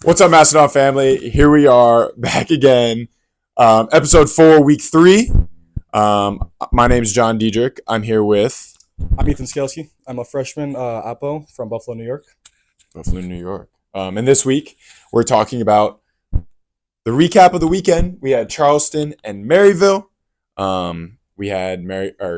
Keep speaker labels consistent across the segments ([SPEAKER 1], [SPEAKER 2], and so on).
[SPEAKER 1] What's up, Mastodon family? Here we are back again. Episode 4, week 3. My name is John Diedrich. I'm here with
[SPEAKER 2] I'm Ethan Skalski. I'm a freshman Apo from Buffalo, New York.
[SPEAKER 1] Buffalo, New York. And this week, we're talking about the recap of the weekend. We had Charleston and Maryville. We had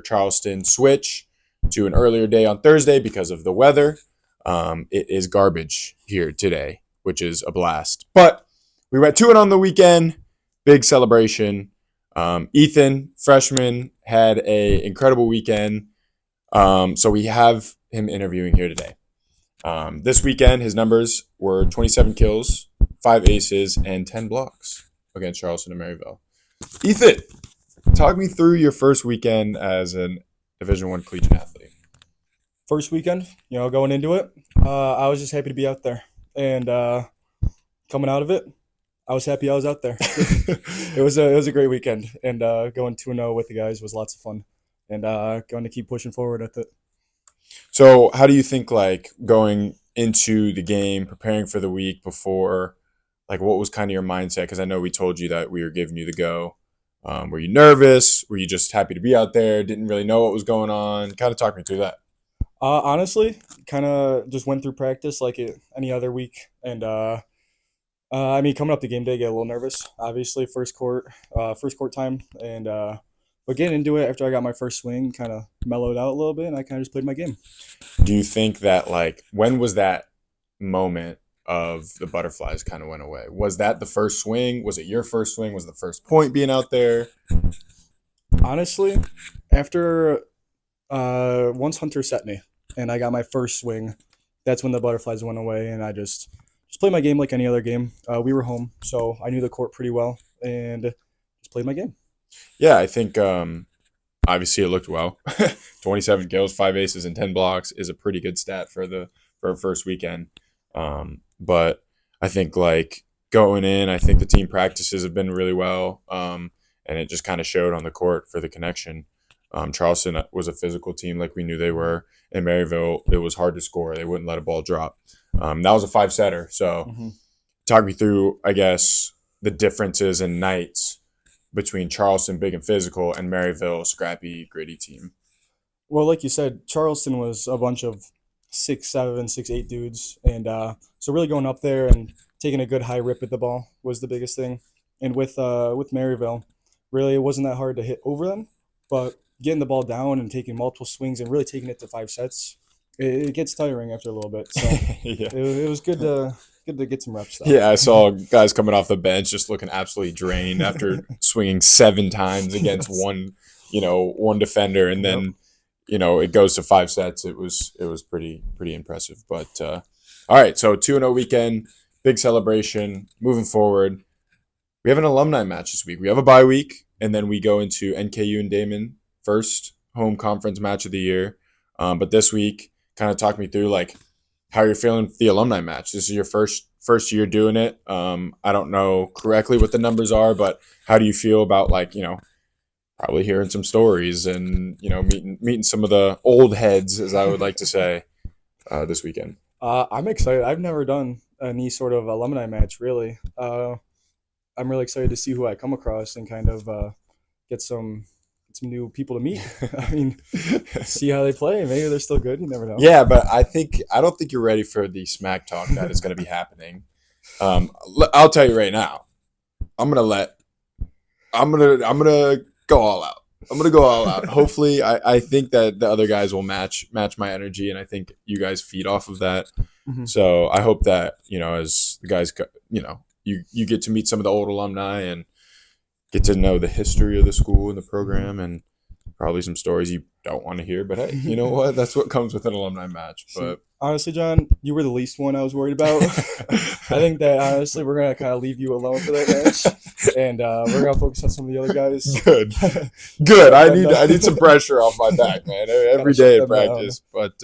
[SPEAKER 1] Charleston switch to an earlier day on Thursday because of the weather. It is garbage here today, which is a blast. But we went 2-0 on the weekend. Big celebration. Ethan, freshman, had an incredible weekend. So we have him interviewing here today. This weekend, his numbers were 27 kills, 5 aces, and 10 blocks against Charleston and Maryville. Ethan, talk me through your first weekend as a Division I collegiate athlete.
[SPEAKER 2] First weekend, going into it, I was just happy to be out there. And coming out of it, I was happy I was out there. It was a great weekend. And going 2-0 with the guys was lots of fun. And going to keep pushing forward with it.
[SPEAKER 1] So how do you think, going into the game, preparing for the week before, what was kind of your mindset? Because I know we told you that we were giving you the go. Were you nervous? Were you just happy to be out there? Didn't really know what was going on? Kind of talk me through that.
[SPEAKER 2] Honestly, kind of just went through practice like any other week. And, coming up to game day, get a little nervous. Obviously, first court time. And but getting into it after I got my first swing, kind of mellowed out a little bit, and I kind of just played my game.
[SPEAKER 1] Do you think that, when was that moment of the butterflies kind of went away? Was that the first swing? Was it your first swing? Was it the first point being out there?
[SPEAKER 2] Honestly, after once Hunter set me and I got my first swing, that's when the butterflies went away, and I just played my game like any other game. We were home, so I knew the court pretty well, and just played my game.
[SPEAKER 1] Yeah, I think obviously it looked well. 27 kills, 5 aces, and 10 blocks is a pretty good stat for a first weekend. But I think going in, I think the team practices have been really well, and it just kind of showed on the court for the connection. Charleston was a physical team like we knew they were. In Maryville, it was hard to score. They wouldn't let a ball drop. That was a 5-setter. So talk me through, I guess, the differences in nights between Charleston, big and physical, and Maryville, scrappy, gritty team.
[SPEAKER 2] Well, like you said, Charleston was a bunch of 6'7", 6'8" dudes. And so really going up there and taking a good high rip at the ball was the biggest thing. And with Maryville, really it wasn't that hard to hit over them, but getting the ball down and taking multiple swings and really taking it to 5 sets, it gets tiring after a little bit. So
[SPEAKER 1] Yeah.
[SPEAKER 2] it was good to get some reps though.
[SPEAKER 1] Yeah, I saw guys coming off the bench just looking absolutely drained after swinging 7 times against one defender, and then it goes to 5 sets. It was pretty impressive. But all right, so 2-0 weekend, big celebration. Moving forward, we have an alumni match this week. We have a bye week, and then we go into NKU and Damon, first home conference match of the year. But this week, kind of talk me through how you're feeling the alumni match. This is your first year doing it. I don't know correctly what the numbers are, but how do you feel about probably hearing some stories and meeting some of the old heads, as I would like to say, this weekend?
[SPEAKER 2] I'm excited. I've never done any sort of alumni match really. I'm really excited to see who I come across and kind of get some new people to meet. See how they play. Maybe they're still good. You never know.
[SPEAKER 1] Yeah, but I don't think you're ready for the smack talk that is going to be happening. I'll tell you right now. I'm gonna go all out. I'm gonna go all out. Hopefully, I think that the other guys will match my energy, and I think you guys feed off of that. Mm-hmm. So I hope that as the guys, you get to meet some of the old alumni and get to know the history of the school and the program, and probably some stories you don't want to hear. But hey, you know what? That's what comes with an alumni match. But
[SPEAKER 2] honestly, John, you were the least one I was worried about. I think that honestly, we're gonna kind of leave you alone for that match, and we're gonna focus on some of the other guys.
[SPEAKER 1] Good. I need some pressure off my back, man. Every day at practice. But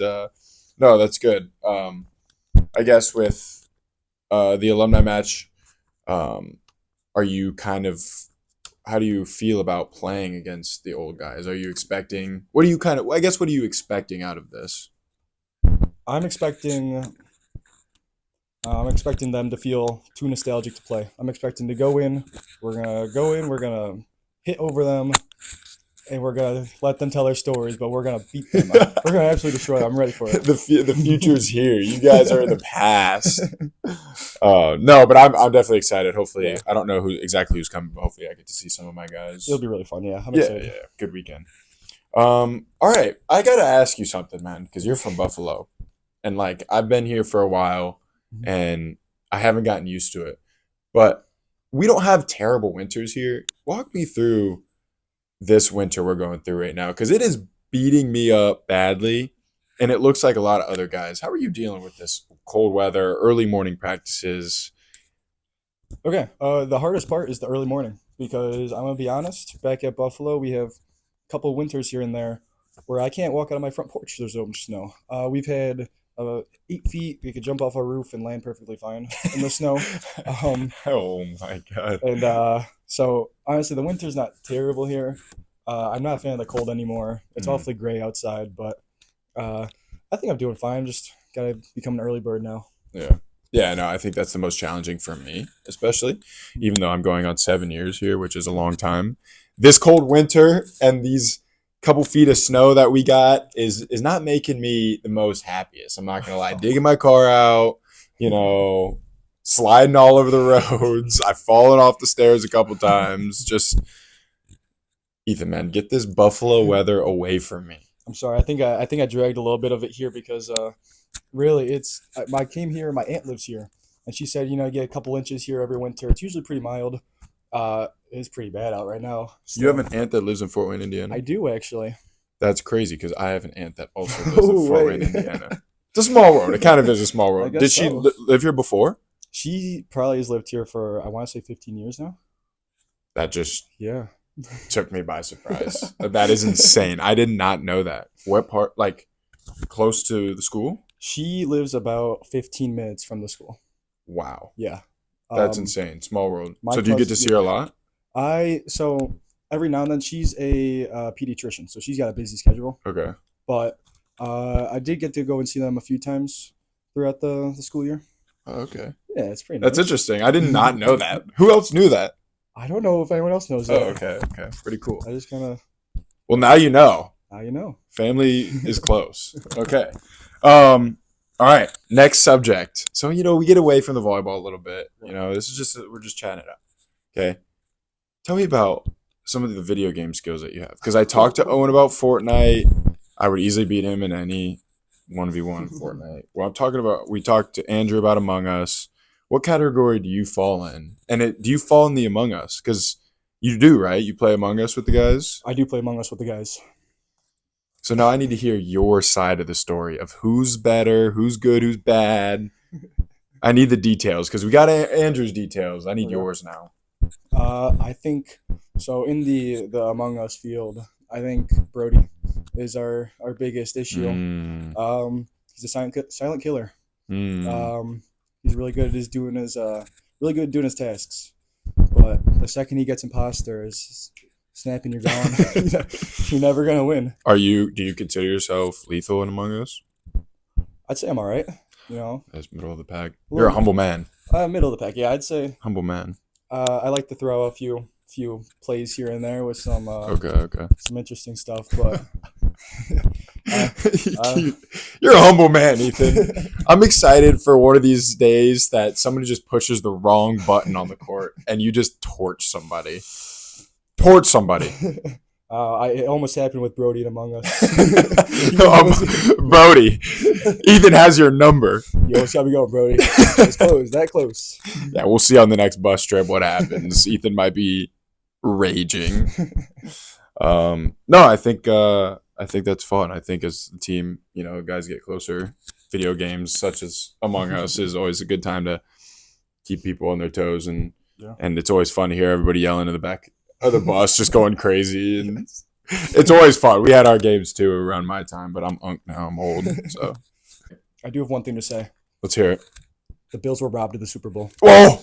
[SPEAKER 1] no, that's good. I guess with the alumni match, are you kind of? How do you feel about playing against the old guys? Are you expecting? What are you expecting out of this?
[SPEAKER 2] I'm expecting I'm expecting them to feel too nostalgic to play. I'm expecting to go in. We're gonna go in. We're gonna hit over them, and we're gonna let them tell their stories. But we're gonna beat them. We're gonna absolutely destroy them. I'm ready for it.
[SPEAKER 1] The future's here. You guys are in the past. No, but I'm definitely excited. Hopefully,
[SPEAKER 2] Yeah.
[SPEAKER 1] I don't know who's coming, but hopefully I get to see some of my guys.
[SPEAKER 2] It'll be really fun. Yeah, I'm
[SPEAKER 1] Yeah,
[SPEAKER 2] excited.
[SPEAKER 1] yeah, good weekend. All right, I gotta ask you something, man, because you're from Buffalo, and like I've been here for a while,
[SPEAKER 2] Mhm.
[SPEAKER 1] and I haven't gotten used to it. But we don't have terrible winters here. Walk me through this winter we're going through right now, because it is beating me up badly, and it looks like a lot of other guys. How are you dealing with this cold weather, early morning practices?
[SPEAKER 2] Okay. The hardest part is the early morning because I'm gonna be honest. Back at Buffalo, we have a couple winters here and there where I can't walk out of my front porch. There's so much snow. We've had 8 feet. We could jump off a roof and land perfectly fine in the snow.
[SPEAKER 1] Oh my god.
[SPEAKER 2] And so honestly, the winter's not terrible here. I'm not a fan of the cold anymore. It's
[SPEAKER 1] Mm.
[SPEAKER 2] awfully gray outside, but I think I'm doing fine. Just gotta become an early bird now.
[SPEAKER 1] Yeah. Yeah, no, I think that's the most challenging for me, especially, even though I'm going on 7 years here, which is a long time. This cold winter and these couple feet of snow that we got is not making me the most happiest. I'm not gonna lie. Digging my car out, you know, sliding all over the roads. I've fallen off the stairs a couple times. Just Ethan, man, get this Buffalo weather away from me.
[SPEAKER 2] I'm sorry. I think I dragged a little bit of it here because really I came here. My aunt lives here, and she said you get a couple inches here every winter. It's usually pretty mild. It's pretty bad out right now.
[SPEAKER 1] You have
[SPEAKER 2] So
[SPEAKER 1] an aunt that lives in Fort Wayne, Indiana?
[SPEAKER 2] I do actually.
[SPEAKER 1] That's crazy because I have an aunt that also lives in
[SPEAKER 2] Oh
[SPEAKER 1] Fort Wayne,
[SPEAKER 2] wait.
[SPEAKER 1] Indiana. It's a small world. It kind of is a small
[SPEAKER 2] I
[SPEAKER 1] world.
[SPEAKER 2] guess
[SPEAKER 1] Did she
[SPEAKER 2] so.
[SPEAKER 1] live here before?
[SPEAKER 2] She probably has lived here for I want to say 15 years now.
[SPEAKER 1] That just
[SPEAKER 2] Yeah.
[SPEAKER 1] took me by surprise. That is insane. I did not know that. What part? Like close to the school?
[SPEAKER 2] She lives about 15 minutes from the school.
[SPEAKER 1] Wow,
[SPEAKER 2] Yeah.
[SPEAKER 1] that's
[SPEAKER 2] Um,
[SPEAKER 1] insane. Small world.
[SPEAKER 2] my
[SPEAKER 1] So do you get to
[SPEAKER 2] cousin,
[SPEAKER 1] see her a lot?
[SPEAKER 2] so every now and then she's a pediatrician, so she's got a busy schedule.
[SPEAKER 1] Okay.
[SPEAKER 2] But I did get to go and see them a few times throughout the school year.
[SPEAKER 1] Oh, okay.
[SPEAKER 2] Yeah, it's pretty
[SPEAKER 1] That's
[SPEAKER 2] nice.
[SPEAKER 1] interesting. I did not know that. Who else knew that?
[SPEAKER 2] I don't know if anyone else knows
[SPEAKER 1] Oh,
[SPEAKER 2] that.
[SPEAKER 1] okay. Okay. Pretty cool.
[SPEAKER 2] I just kind of
[SPEAKER 1] Well, now you know.
[SPEAKER 2] now you know.
[SPEAKER 1] Family is close. Okay. All right. Next subject. So, we get away from the volleyball a little bit. This is we're just chatting it up. Okay. Tell me about some of the video game skills that you have. Because I talked to Owen about Fortnite. I would easily beat him in any 1v1 Fortnite. We talked to Andrew about Among Us. What category do you fall in? And do you fall in the Among Us? Because you do, right? You play Among Us with the guys?
[SPEAKER 2] I do play Among Us with the guys.
[SPEAKER 1] So now I need to hear your side of the story of who's better, who's good, who's bad. I need the details because we got Andrew's details. I need
[SPEAKER 2] Okay.
[SPEAKER 1] yours now.
[SPEAKER 2] I think so. In the Among Us field, I think Brody is our biggest issue.
[SPEAKER 1] Mm,
[SPEAKER 2] He's a silent killer.
[SPEAKER 1] mm.
[SPEAKER 2] He's really good at really good at doing his tasks. But the second he gets imposter, is snapping, you're gone. You're never gonna win.
[SPEAKER 1] Do you consider yourself lethal in Among Us?
[SPEAKER 2] I'd say I'm all right.
[SPEAKER 1] As middle of the pack.
[SPEAKER 2] Well,
[SPEAKER 1] You're a humble man.
[SPEAKER 2] Middle of the pack. Yeah, I'd say.
[SPEAKER 1] Humble man.
[SPEAKER 2] I like to throw a few plays here and there with some
[SPEAKER 1] Okay.
[SPEAKER 2] some interesting stuff, but
[SPEAKER 1] You're a humble man, Ethan. I'm excited for one of these days that somebody just pushes the wrong button on the court and you just torch somebody. Torch somebody.
[SPEAKER 2] It almost happened with Brody and Among Us.
[SPEAKER 1] Brody, Ethan has your number.
[SPEAKER 2] You almost got me going, Brody. It's close, that close.
[SPEAKER 1] Yeah, we'll see on the next bus trip what happens. Ethan might be raging. No, I think that's fun. I think as the team, guys get closer. Video games such as Among Us is always a good time to keep people on their toes, and it's always fun to hear everybody yelling in the back of the bus, just going crazy, and it's always fun. We had our games too around my time, but I'm now. I'm old, so
[SPEAKER 2] I do have one thing to say.
[SPEAKER 1] let's hear it.
[SPEAKER 2] The Bills were robbed of the Super Bowl.
[SPEAKER 1] Whoa,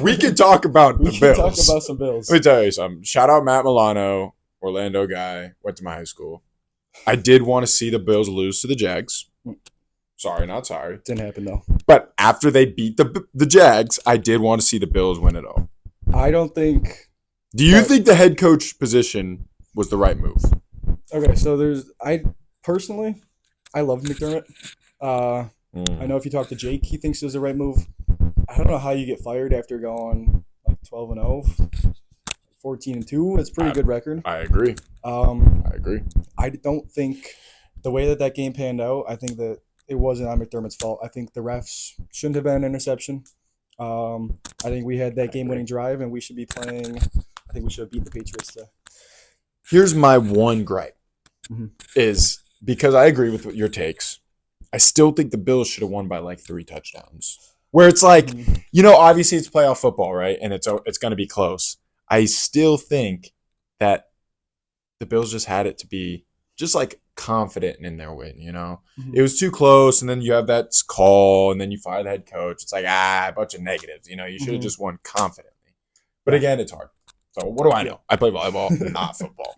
[SPEAKER 1] we can talk about the
[SPEAKER 2] We can
[SPEAKER 1] Bills.
[SPEAKER 2] talk about some Bills.
[SPEAKER 1] Let me tell you something. Shout out Matt Milano, Orlando guy, went to my high school. I did want to see the Bills lose to the Jags. Sorry, not sorry.
[SPEAKER 2] Didn't happen though.
[SPEAKER 1] But after they beat the Jags, I did want to see the Bills win it all.
[SPEAKER 2] I don't think.
[SPEAKER 1] Do you think the head coach position was the right move?
[SPEAKER 2] Okay, so I love McDermott. I know if you talk to Jake, he thinks it was the right move. I don't know how you get fired after going like 12-0, 14-2. It's a pretty good record.
[SPEAKER 1] I agree.
[SPEAKER 2] I
[SPEAKER 1] agree.
[SPEAKER 2] I don't think the way that game panned out, I think that it wasn't on McDermott's fault. I think the refs shouldn't have been an interception. I think we had that game-winning drive, and we should be playing. I think we should have beat the Patriots today.
[SPEAKER 1] Here's my one gripe, is because I agree with your takes. I still think the Bills should have won by like 3 touchdowns. Where it's like, obviously it's playoff football, right? And it's going to be close. I still think that the Bills just had it to be just like confident in their win, It was too close, and then you have that call, and then you fire the head coach. It's like, a bunch of negatives, You should have just won confidently. But again, it's hard. So what do I know? I play volleyball, not football.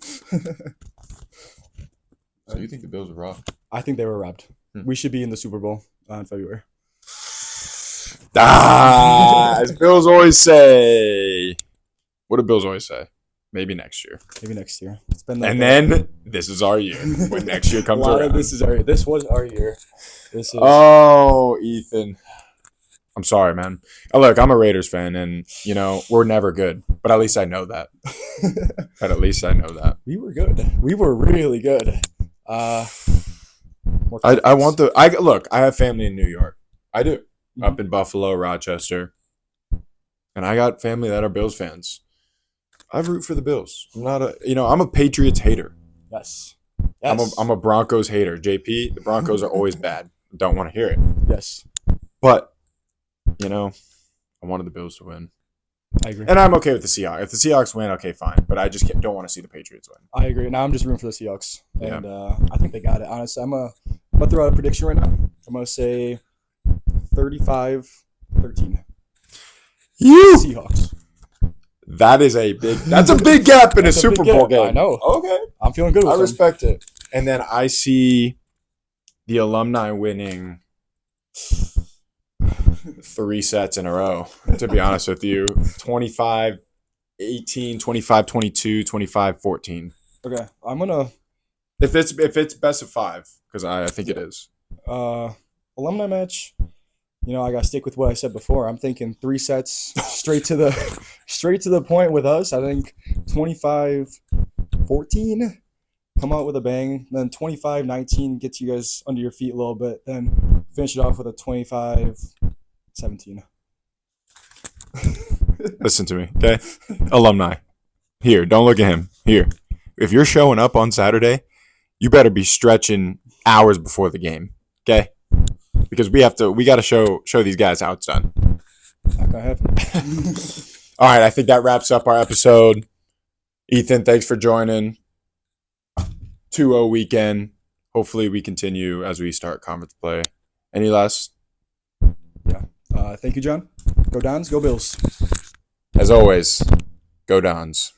[SPEAKER 1] So you think the Bills are robbed?
[SPEAKER 2] I think they were robbed. We should be in the Super Bowl in February.
[SPEAKER 1] As Bills always say. What do Bills always say? Maybe next year.
[SPEAKER 2] Maybe next year. It's been like
[SPEAKER 1] then this is our year. When next year comes around.
[SPEAKER 2] This was our year.
[SPEAKER 1] Oh, Ethan. I'm sorry, man. Look, I'm a Raiders fan, and, we're never good. But at least I know that.
[SPEAKER 2] We were good. We were really good.
[SPEAKER 1] I have family in New York. I do. Up in Buffalo, Rochester. And I got family that are Bills fans. I root for the Bills. I'm a Patriots hater.
[SPEAKER 2] Yes.
[SPEAKER 1] I'm a Broncos hater. JP, the Broncos are always bad. Don't want to hear it.
[SPEAKER 2] Yes.
[SPEAKER 1] But, I wanted the Bills to win.
[SPEAKER 2] I agree.
[SPEAKER 1] And I'm okay with the Seahawks. If the Seahawks win, okay, fine. But I just don't want to see the Patriots win.
[SPEAKER 2] I agree. Now I'm just rooting for the Seahawks. And I think they got it. Honestly, I'm going to throw out a prediction right now. I'm going to say 35-13. Seahawks.
[SPEAKER 1] That's a big gap in a Super Bowl game.
[SPEAKER 2] I know.
[SPEAKER 1] Okay.
[SPEAKER 2] I'm feeling good with
[SPEAKER 1] I respect it. And then I see the alumni winning 3 sets in a row, to be honest with you. 25-18, 25-22, 25-14.
[SPEAKER 2] Okay. I'm going to...
[SPEAKER 1] If it's best of 5, because I think it is.
[SPEAKER 2] Alumni match... I got to stick with what I said before. I'm thinking 3 sets straight to the point with us. I think 25-14, come out with a bang. Then 25-19 gets you guys under your feet a little bit. Then finish it off with a 25-17.
[SPEAKER 1] Listen to me, okay? Alumni. Here, don't look at him. Here. If you're showing up on Saturday, you better be stretching hours before the game, okay? Because we got to show these guys how it's done.
[SPEAKER 2] Not gonna happen.
[SPEAKER 1] All right, I think that wraps up our episode. Ethan, thanks for joining. 2-0 weekend. Hopefully we continue as we start conference play. Any last?
[SPEAKER 2] Yeah. Thank you, John. Go Dons, go Bills.
[SPEAKER 1] As always, go Dons.